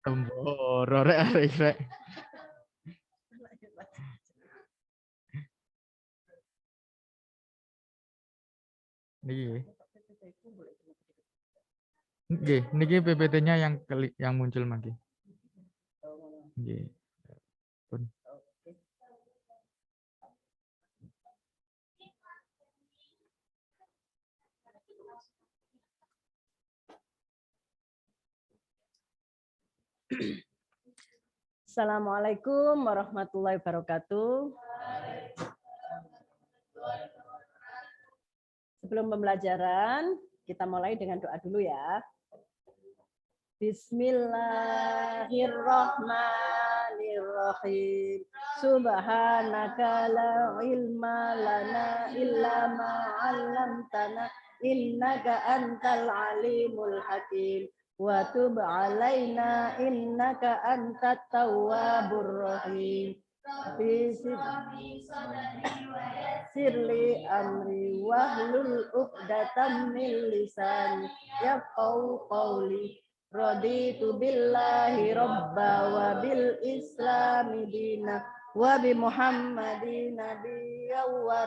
Temboro rek arek rek. Niki. Nggih, niki PPT-nya yang muncul mangke. Nggih. Pun. Assalamualaikum warahmatullahi wabarakatuh. Sebelum pembelajaran, kita mulai dengan doa dulu ya. Bismillahirrahmanirrahim. Subhanaka la ilma lana illa ma 'allamtana innaka antal alimul hakim. Wa tub 'alaina innaka antat tawwabur rahim. Sirli amri wahlul 'uqdatam min lisani yafqahu qawli. Raditu billahi robba wa bil islami dina wa bi muhammadin nabiyya wa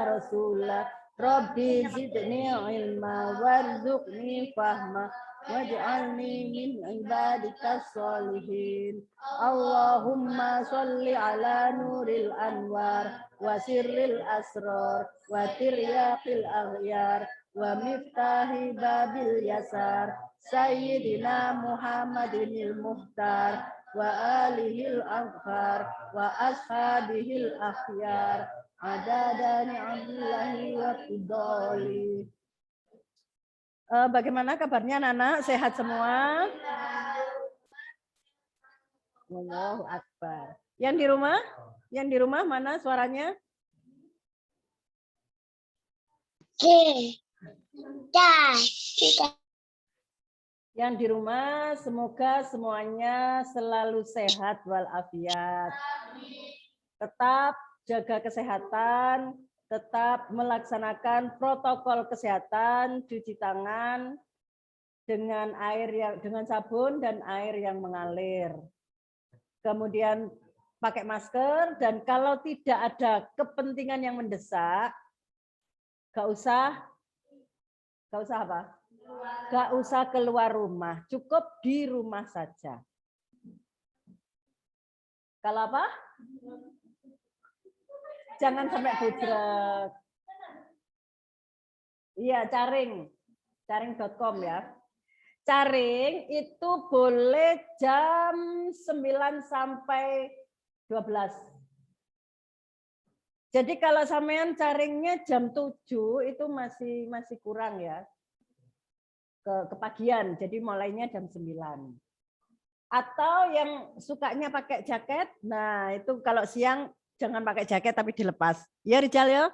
rasulah. Rabbi zidni ilma warzuqni fahma waj'alni min ibadikas sholihin. Allahumma sholli ala nuril anwar wa sirril asrar wa tiryaqil aghyar wa miftahi babil yasar sayyidina Muhammadinil muhtar wa alihil aghfar wa ashabihil akhyar adada ni'amillahi wa fidoli. Bagaimana kabarnya anak-anak? Sehat semua? Allahu Akbar. Yang di rumah? Yang di rumah mana suaranya? Yang di rumah semoga semuanya selalu sehat walafiat. Tetap jaga kesehatan, tetap melaksanakan protokol kesehatan, cuci tangan dengan sabun dan air yang mengalir. Kemudian pakai masker, dan kalau tidak ada kepentingan yang mendesak, gak usah apa? Gak usah keluar rumah, cukup di rumah saja. Kalau apa? Jangan sampai budrek. Iya, caring.com ya. Caring itu boleh jam 9 sampai 12. Jadi kalau sampean caringnya jam 7 itu masih kurang ya. Kepagian, jadi mulainya jam 9. Atau yang sukanya pakai jaket, nah itu kalau siang jangan pakai jaket tapi dilepas. Ya Rijal ya?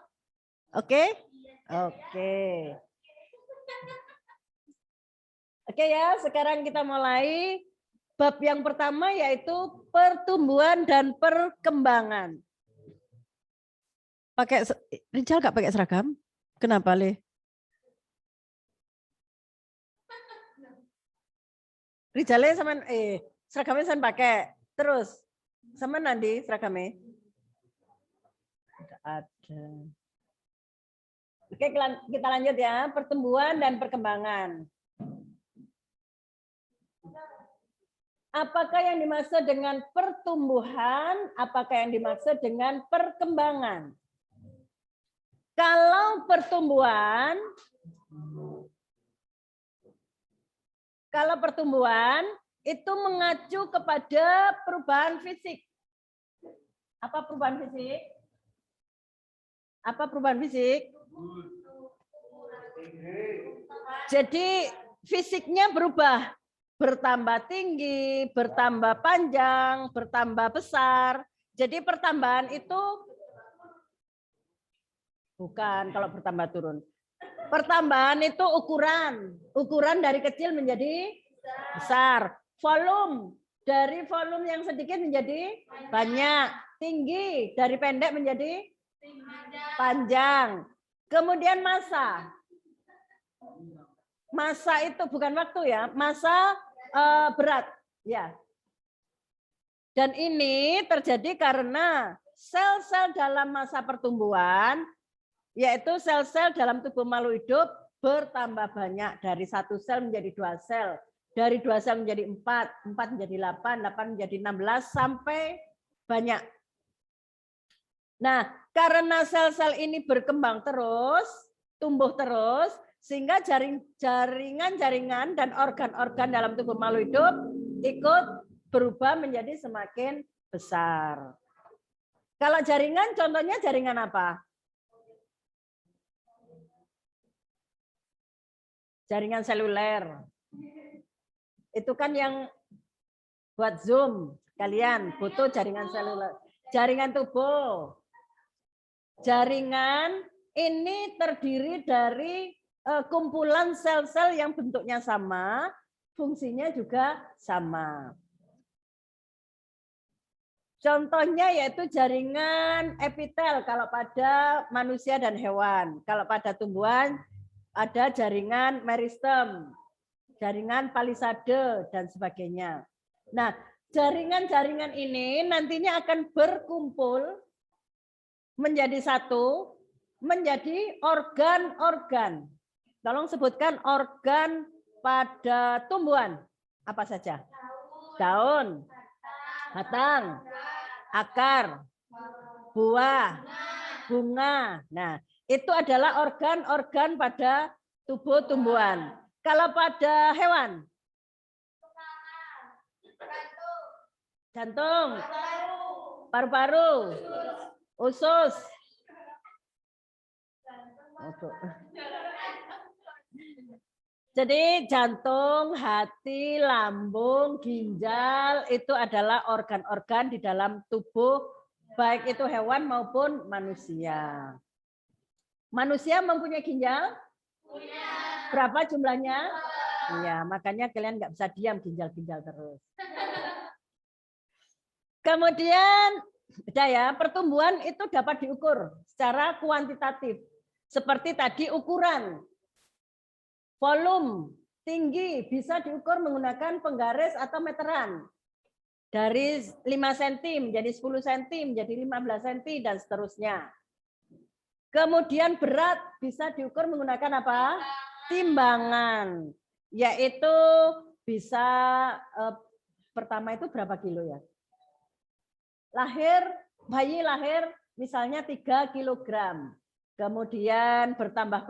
Oke? Oke. Oke ya, sekarang kita mulai bab yang pertama yaitu pertumbuhan dan perkembangan. Rijal nggak pakai seragam? Kenapa, Le? Rijalnya sama seragamnya saya pakai. Terus sama Nandi seragamnya? Tidak ada. Oke, kita lanjut ya, pertumbuhan dan perkembangan. Apakah yang dimaksud dengan pertumbuhan? Apakah yang dimaksud dengan perkembangan? Kalau pertumbuhan itu mengacu kepada perubahan fisik. Apa perubahan fisik? Apa perubahan fisik? Jadi fisiknya berubah. Bertambah tinggi, bertambah panjang, bertambah besar. Jadi pertambahan itu bukan kalau bertambah turun. Pertambahan itu ukuran dari kecil menjadi besar. Volume dari volume yang sedikit menjadi banyak. Tinggi dari pendek menjadi panjang. Kemudian massa. Masa itu bukan waktu ya, masa berat. Ya. Dan ini terjadi karena sel-sel dalam masa pertumbuhan, yaitu sel-sel dalam tubuh makhluk hidup bertambah banyak. Dari 1 sel menjadi 2 sel. Dari 2 sel menjadi 4, 4 menjadi 8, 8 menjadi 16, sampai banyak. Nah, karena sel-sel ini berkembang terus, tumbuh terus, sehingga jaringan-jaringan dan organ-organ dalam tubuh makhluk hidup ikut berubah menjadi semakin besar. Kalau jaringan, contohnya jaringan apa? Jaringan seluler. Itu kan yang buat Zoom, kalian butuh jaringan seluler. Jaringan tubuh. Jaringan ini terdiri dari kumpulan sel-sel yang bentuknya sama, fungsinya juga sama. Contohnya yaitu jaringan epitel kalau pada manusia dan hewan. Kalau pada tumbuhan ada jaringan meristem, jaringan palisade, dan sebagainya. Nah, jaringan-jaringan ini nantinya akan berkumpul menjadi satu, menjadi organ-organ. Tolong sebutkan organ pada tumbuhan. Apa saja? Daun, batang, akar, buah, bunga. Nah, itu adalah organ-organ pada tubuh tumbuhan. Kalau pada hewan? Jantung, paru-paru, usus. Jadi jantung, hati, lambung, ginjal itu adalah organ-organ di dalam tubuh baik itu hewan maupun manusia. Manusia mempunyai ginjal? Punya. Berapa jumlahnya? Ya, makanya kalian nggak bisa diam ginjal-ginjal terus. Kemudian, udah ya, pertumbuhan itu dapat diukur secara kuantitatif. Seperti tadi ukuran. Volume tinggi bisa diukur menggunakan penggaris atau meteran. Dari 5 cm menjadi 10 cm, menjadi 15 cm, dan seterusnya. Kemudian berat bisa diukur menggunakan apa? Timbangan. Yaitu bisa, pertama itu berapa kilo ya? Bayi lahir misalnya 3 kilogram. Kemudian bertambah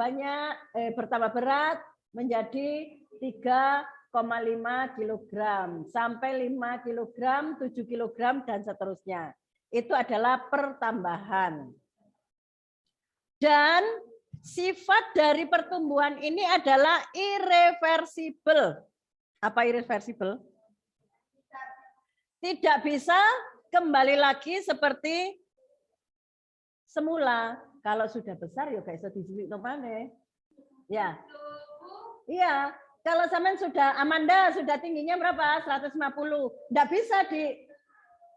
berat menjadi 3,5 kilogram sampai 5 kilogram, 7 kilogram, dan seterusnya. Itu adalah pertambahan. Dan sifat dari pertumbuhan ini adalah irreversibel. Apa irreversibel? Tidak bisa kembali lagi seperti semula. Kalau sudah besar ya kayak sedih nomane. Ya. Iya, kalau sampean Amanda sudah tingginya berapa? 150. Enggak bisa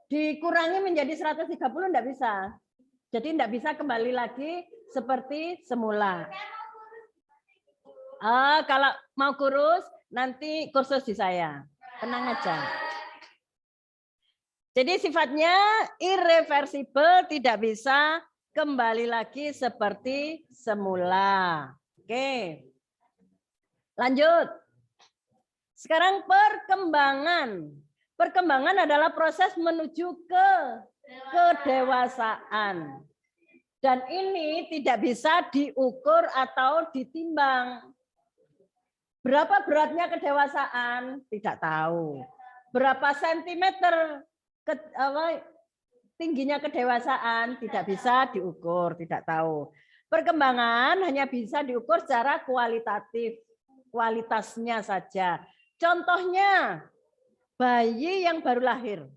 dikurangi menjadi 130, enggak bisa. Jadi enggak bisa kembali lagi seperti semula. Kalau mau kurus nanti kursus di saya. Tenang aja. Jadi sifatnya irreversibel, tidak bisa kembali lagi seperti semula. Oke. Lanjut. Sekarang perkembangan. Perkembangan adalah proses menuju ke kedewasaan. Dan ini tidak bisa diukur atau ditimbang. Berapa beratnya kedewasaan? Tidak tahu. Berapa sentimeter tingginya kedewasaan? Tidak bisa diukur, tidak tahu. Perkembangan hanya bisa diukur secara kualitatif. Kualitasnya saja. Contohnya, bayi yang baru lahir.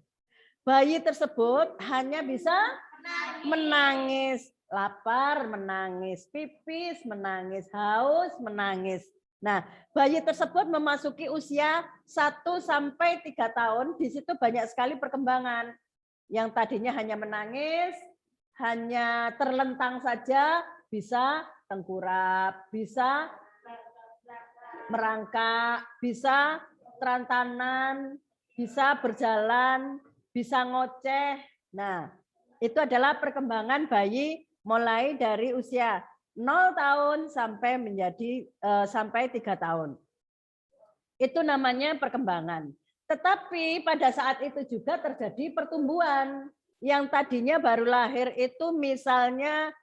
Bayi tersebut hanya bisa menangis, lapar, menangis, pipis, menangis, haus, menangis. Nah, bayi tersebut memasuki usia 1 sampai 3 tahun, di situ banyak sekali perkembangan. Yang tadinya hanya menangis, hanya terlentang saja, bisa tengkurap, bisa merangkak, bisa terantanan, bisa berjalan, bisa ngoceh. Nah, itu adalah perkembangan bayi mulai dari usia 0 tahun sampai 3 tahun. Itu namanya perkembangan. Tetapi pada saat itu juga terjadi pertumbuhan. Yang tadinya baru lahir itu misalnya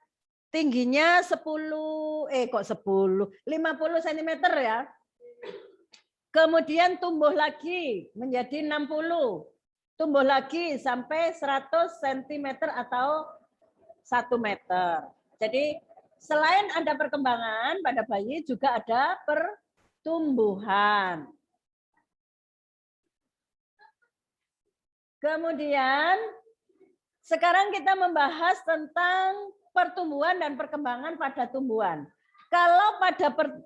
tingginya 50 cm ya. Kemudian tumbuh lagi menjadi 60. Tumbuh lagi sampai 100 cm atau 1 meter. Jadi selain ada perkembangan pada bayi juga ada pertumbuhan. Kemudian sekarang kita membahas tentang pertumbuhan dan perkembangan pada tumbuhan. Kalau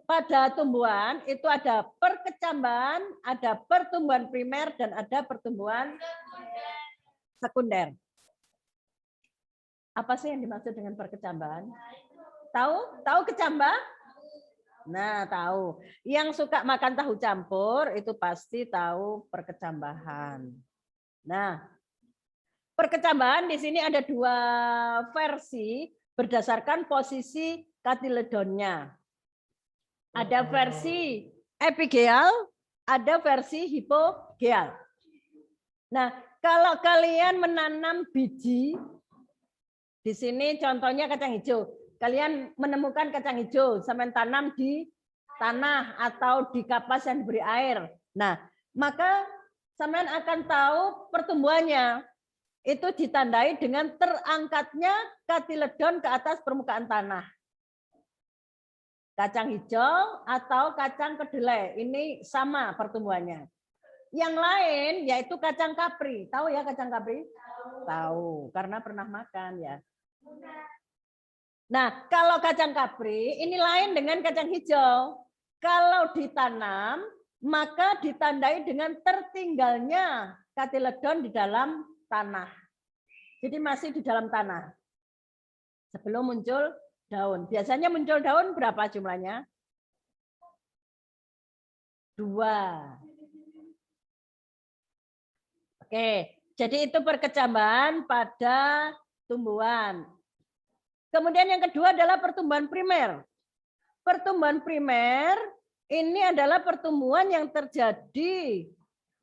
pada tumbuhan itu ada perkecambahan, ada pertumbuhan primer dan ada pertumbuhan sekunder. Apa sih yang dimaksud dengan perkecambahan? Tahu? Tahu kecambah? Nah, tahu. Yang suka makan tahu campur itu pasti tahu perkecambahan. Nah, perkecambahan di sini ada 2 versi berdasarkan posisi katiledonnya. Ada versi epigeal, ada versi hipogeal. Nah, kalau kalian menanam biji, di sini contohnya kacang hijau. Kalian menemukan kacang hijau, sampai tanam di tanah atau di kapas yang diberi air. Nah, maka sampean akan tahu pertumbuhannya. Itu ditandai dengan terangkatnya katiledon ke atas permukaan tanah. Kacang hijau atau kacang kedelai, ini sama pertumbuhannya. Yang lain yaitu kacang kapri. Tahu ya kacang kapri? Tahu, karena pernah makan ya. Nah, kalau kacang kapri ini lain dengan kacang hijau. Kalau ditanam, maka ditandai dengan tertinggalnya katiledon di dalam tanah. Jadi masih di dalam tanah. Sebelum muncul daun. Biasanya muncul daun berapa jumlahnya? 2. Oke, jadi itu perkecambahan pada tumbuhan. Kemudian yang kedua adalah pertumbuhan primer. Pertumbuhan primer ini adalah pertumbuhan yang terjadi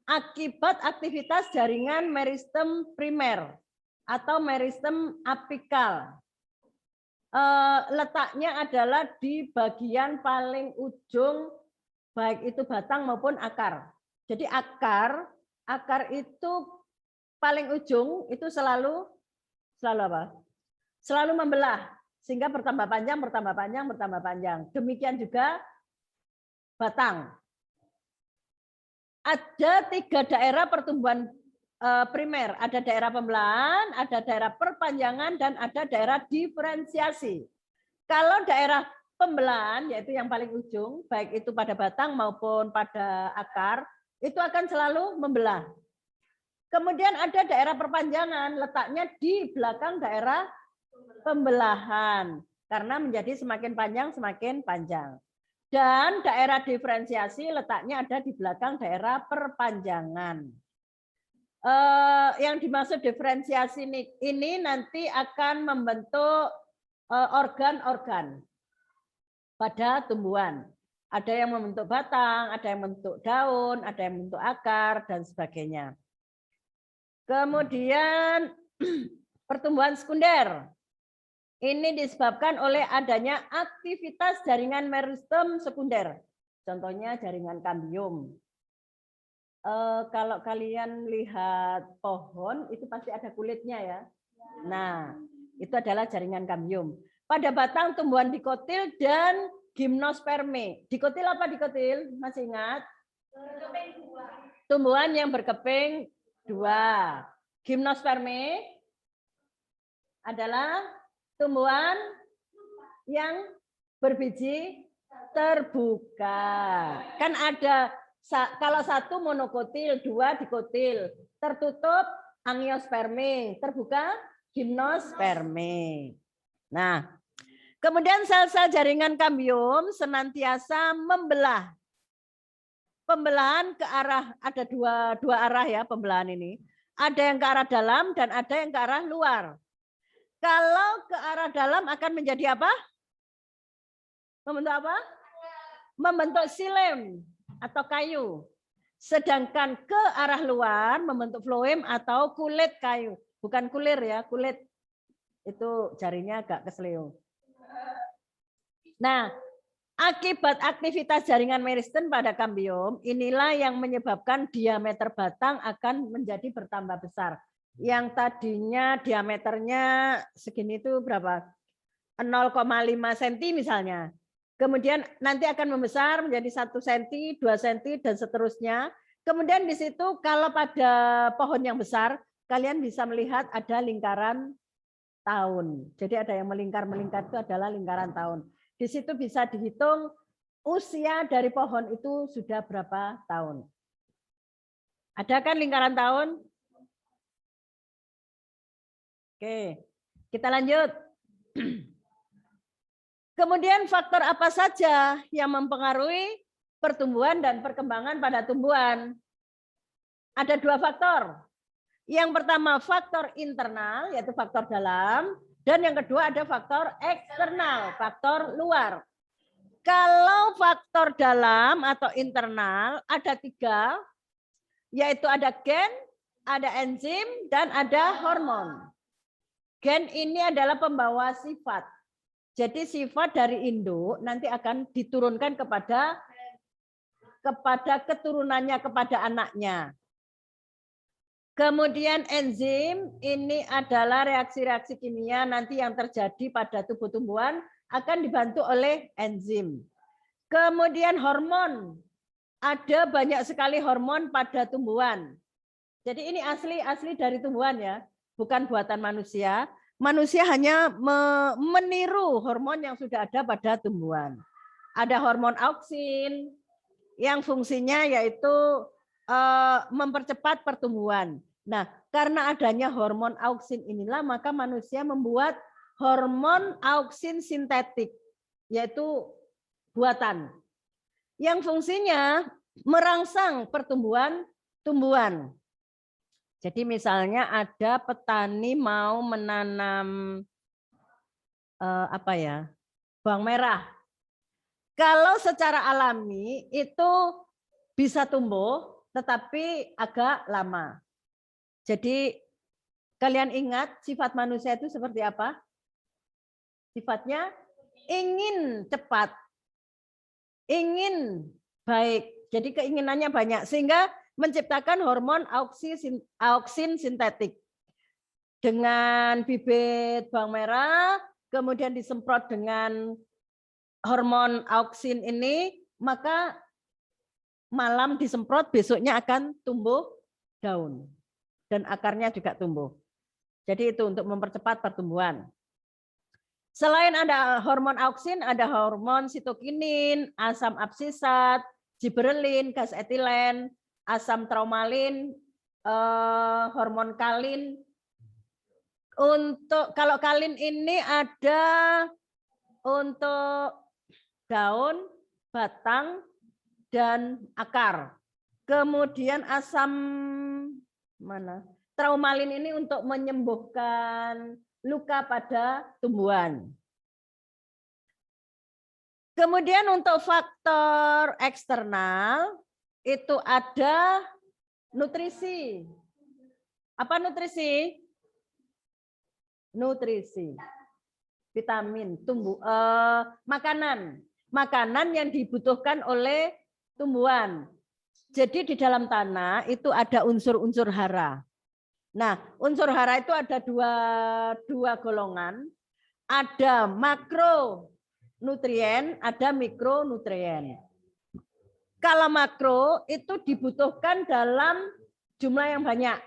akibat aktivitas jaringan meristem primer atau meristem apikal. Letaknya adalah di bagian paling ujung, baik itu batang maupun akar. Jadi akar itu paling ujung itu selalu apa? Selalu membelah sehingga bertambah panjang, bertambah panjang, bertambah panjang. Demikian juga batang. Ada 3 daerah pertumbuhan primer. Ada daerah pembelahan, ada daerah perpanjangan, dan ada daerah diferensiasi. Kalau daerah pembelahan, yaitu yang paling ujung, baik itu pada batang maupun pada akar, itu akan selalu membelah. Kemudian ada daerah perpanjangan, letaknya di belakang daerah pembelahan. Karena menjadi semakin panjang, semakin panjang. Dan daerah diferensiasi letaknya ada di belakang daerah perpanjangan. Yang dimaksud diferensiasi ini nanti akan membentuk organ-organ pada tumbuhan. Ada yang membentuk batang, ada yang membentuk daun, ada yang membentuk akar, dan sebagainya. Kemudian pertumbuhan sekunder. Ini disebabkan oleh adanya aktivitas jaringan meristem sekunder. Contohnya jaringan kambium. Kalau kalian lihat pohon, itu pasti ada kulitnya ya. Nah, itu adalah jaringan kambium. Pada batang tumbuhan dikotil dan gimnosperme. Dikotil apa dikotil? Masih ingat? Tumbuhan yang berkeping 2. Gimnosperme adalah tumbuhan yang berbiji terbuka. Kan ada, kalau 1 monokotil, 2 dikotil. Tertutup angiosperme, terbuka gimnosperme. Nah, kemudian sel-sel jaringan kambium senantiasa membelah pembelahan ke arah, ada dua arah ya pembelahan ini. Ada yang ke arah dalam dan ada yang ke arah luar. Kalau ke arah dalam akan menjadi apa? Membentuk apa? Membentuk silem atau kayu. Sedangkan ke arah luar membentuk floem atau kulit kayu. Bukan kulir ya, kulit. Itu jarinya agak keseleo. Nah, akibat aktivitas jaringan meristem pada kambium, inilah yang menyebabkan diameter batang akan menjadi bertambah besar. Yang tadinya diameternya segini itu berapa? 0,5 cm misalnya. Kemudian nanti akan membesar menjadi 1 cm, 2 cm, dan seterusnya. Kemudian di situ kalau pada pohon yang besar, kalian bisa melihat ada lingkaran tahun. Jadi ada yang melingkar-melingkar itu adalah lingkaran tahun. Di situ bisa dihitung usia dari pohon itu sudah berapa tahun. Ada kan lingkaran tahun? Oke, kita lanjut. Kemudian faktor apa saja yang mempengaruhi pertumbuhan dan perkembangan pada tumbuhan? Ada 2 faktor. Yang pertama faktor internal, yaitu faktor dalam. Dan yang kedua ada faktor eksternal, faktor luar. Kalau faktor dalam atau internal ada 3, yaitu ada gen, ada enzim, dan ada hormon. Gen ini adalah pembawa sifat. Jadi sifat dari induk nanti akan diturunkan kepada keturunannya, kepada anaknya. Kemudian enzim ini adalah reaksi-reaksi kimia nanti yang terjadi pada tubuh tumbuhan akan dibantu oleh enzim. Kemudian hormon. Ada banyak sekali hormon pada tumbuhan. Jadi ini asli dari tumbuhan ya, bukan buatan manusia. Manusia hanya meniru hormon yang sudah ada pada tumbuhan. Ada hormon auksin yang fungsinya yaitu mempercepat pertumbuhan. Nah, karena adanya hormon auksin inilah maka manusia membuat hormon auksin sintetik, yaitu buatan. Yang fungsinya merangsang pertumbuhan tumbuhan. Jadi misalnya ada petani mau menanam bawang merah. Kalau secara alami itu bisa tumbuh, tetapi agak lama. Jadi kalian ingat sifat manusia itu seperti apa? Sifatnya ingin cepat, ingin baik. Jadi keinginannya banyak sehingga menciptakan hormon auksin sintetik. Dengan bibit bawang merah, kemudian disemprot dengan hormon auksin ini, maka malam disemprot, besoknya akan tumbuh daun. Dan akarnya juga tumbuh. Jadi itu untuk mempercepat pertumbuhan. Selain ada hormon auksin, ada hormon sitokinin, asam absisat, giberelin, gas etilen, asam traumalin, hormon kalin. Untuk kalau kalin ini ada untuk daun, batang, dan akar. Kemudian asam traumalin ini untuk menyembuhkan luka pada tumbuhan. Kemudian untuk faktor eksternal itu ada nutrisi. Apa nutrisi? Nutrisi. Vitamin, makanan. Makanan yang dibutuhkan oleh tumbuhan. Jadi di dalam tanah itu ada unsur-unsur hara. Nah, unsur hara itu ada dua golongan. Ada makronutrien, ada mikronutrien. Kalau makro itu dibutuhkan dalam jumlah yang banyak.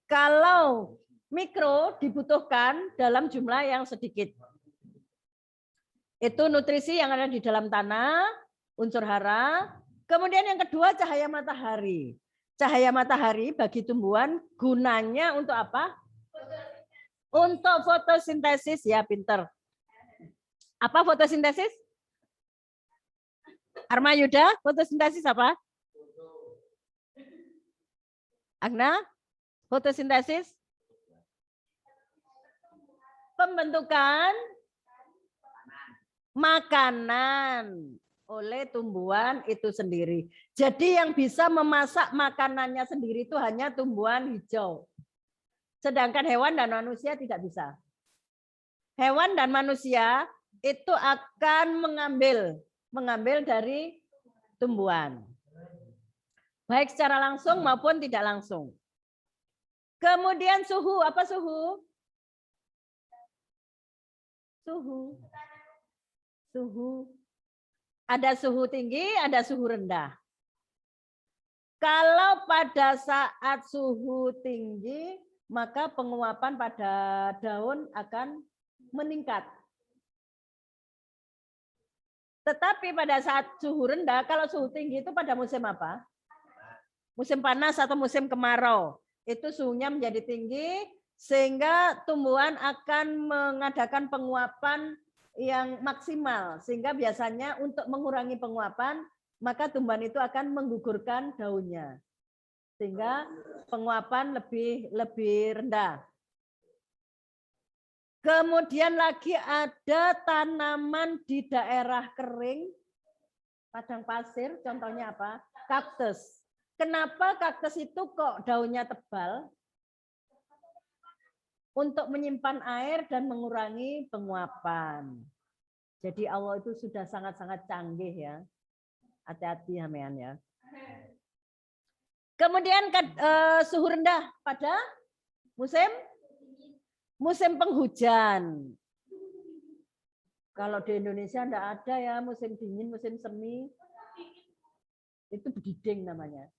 Kalau mikro dibutuhkan dalam jumlah yang sedikit. Itu nutrisi yang ada di dalam tanah, unsur hara. Kemudian yang kedua cahaya matahari. Cahaya matahari bagi tumbuhan gunanya untuk apa? Untuk fotosintesis, ya pinter. Apa fotosintesis? Arma Yuda, fotosintesis apa? Agna, fotosintesis? Pembentukan makanan oleh tumbuhan itu sendiri. Jadi yang bisa memasak makanannya sendiri itu hanya tumbuhan hijau. Sedangkan hewan dan manusia tidak bisa. Hewan dan manusia itu akan mengambil dari tumbuhan. Baik secara langsung maupun tidak langsung. Kemudian suhu, apa suhu? Suhu. Ada suhu tinggi, ada suhu rendah. Kalau pada saat suhu tinggi, maka penguapan pada daun akan meningkat. Tetapi pada saat suhu rendah, kalau suhu tinggi itu pada musim apa? Musim panas atau musim kemarau. Itu suhunya menjadi tinggi, sehingga tumbuhan akan mengadakan penguapan yang maksimal. Sehingga biasanya untuk mengurangi penguapan, maka tumbuhan itu akan menggugurkan daunnya. Sehingga penguapan lebih rendah. Kemudian lagi ada tanaman di daerah kering, padang pasir, contohnya apa? Kaktus. Kenapa kaktus itu kok daunnya tebal? Untuk menyimpan air dan mengurangi penguapan. Jadi Allah itu sudah sangat-sangat canggih ya. Hati-hati Hamean ya. Kemudian suhu rendah pada musim penghujan. Kalau di Indonesia enggak ada ya musim dingin, musim semi. Itu bediding namanya.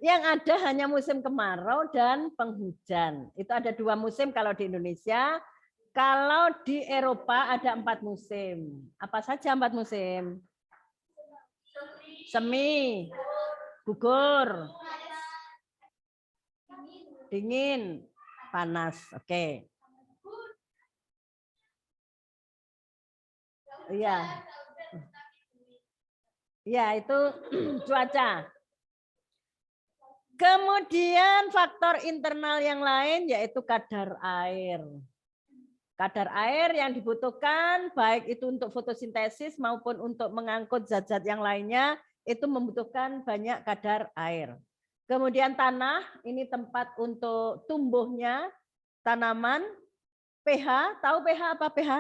Yang ada hanya musim kemarau dan penghujan. Itu ada 2 musim kalau di Indonesia. Kalau di Eropa ada 4 musim. Apa saja 4 musim? Semi, gugur, dingin, panas. Oke. Iya. Ya, itu cuaca. Kemudian faktor internal yang lain yaitu kadar air. Kadar air yang dibutuhkan baik itu untuk fotosintesis maupun untuk mengangkut zat-zat yang lainnya itu membutuhkan banyak kadar air. Kemudian tanah, ini tempat untuk tumbuhnya tanaman. pH, tahu pH apa pH?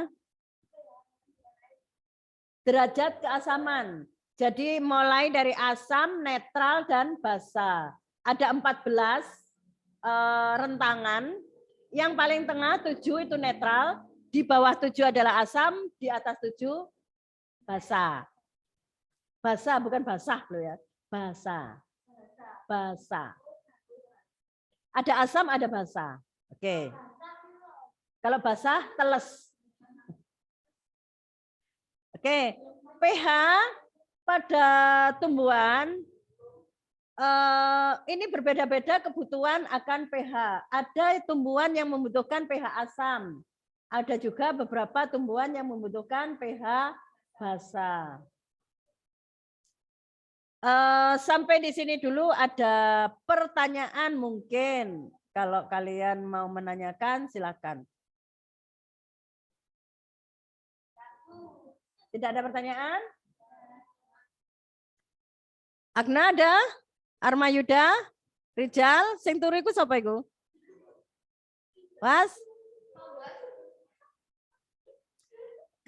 Derajat keasaman. Jadi mulai dari asam, netral, dan basa. Ada 14 rentangan. Yang paling tengah 7 itu netral, di bawah 7 adalah asam, di atas 7 basa. Basa bukan basah loh ya, basa. Basa. Ada asam, ada basa. Oke. Kalau basah, teles. Oke, pH pada tumbuhan ini berbeda-beda kebutuhan akan pH. Ada tumbuhan yang membutuhkan pH asam. Ada juga beberapa tumbuhan yang membutuhkan pH basa. Sampai di sini dulu ada pertanyaan mungkin. Kalau kalian mau menanyakan, silakan. Tidak ada pertanyaan? Agna ada? Arma Yuda? Rijal? Sing turu iku sapa iku? Mas?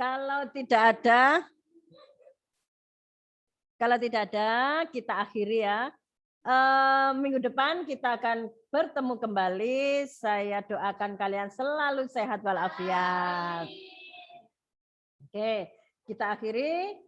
Kalau tidak ada, kita akhiri ya. Minggu depan kita akan bertemu kembali. Saya doakan kalian selalu sehat walafiat. Oke, kita akhiri.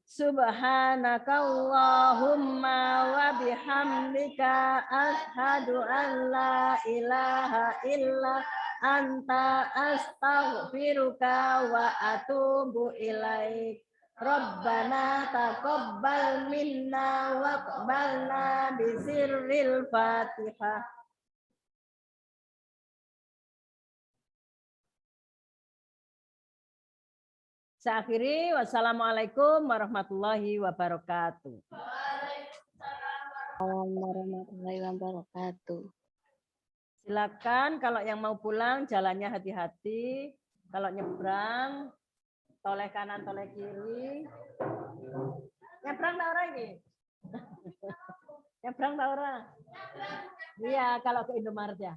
Subhanakallahumma wa bihamdika asyhadu an la ilaha illa anta astaghfiruka wa atubu ilaik. Rabbana taqabbal minna waqbalna bisirril Fatihah. Saya akhiri. Wassalamualaikum warahmatullahi wabarakatuh. Warahmatullahi wabarakatuh. Silakan kalau yang mau pulang jalannya hati-hati. Kalau nyebrang toleh kanan toleh kiri. Nyebrang tak ora iki? Nyebrang tak ora? Iya, kalau ke Indomaret ya.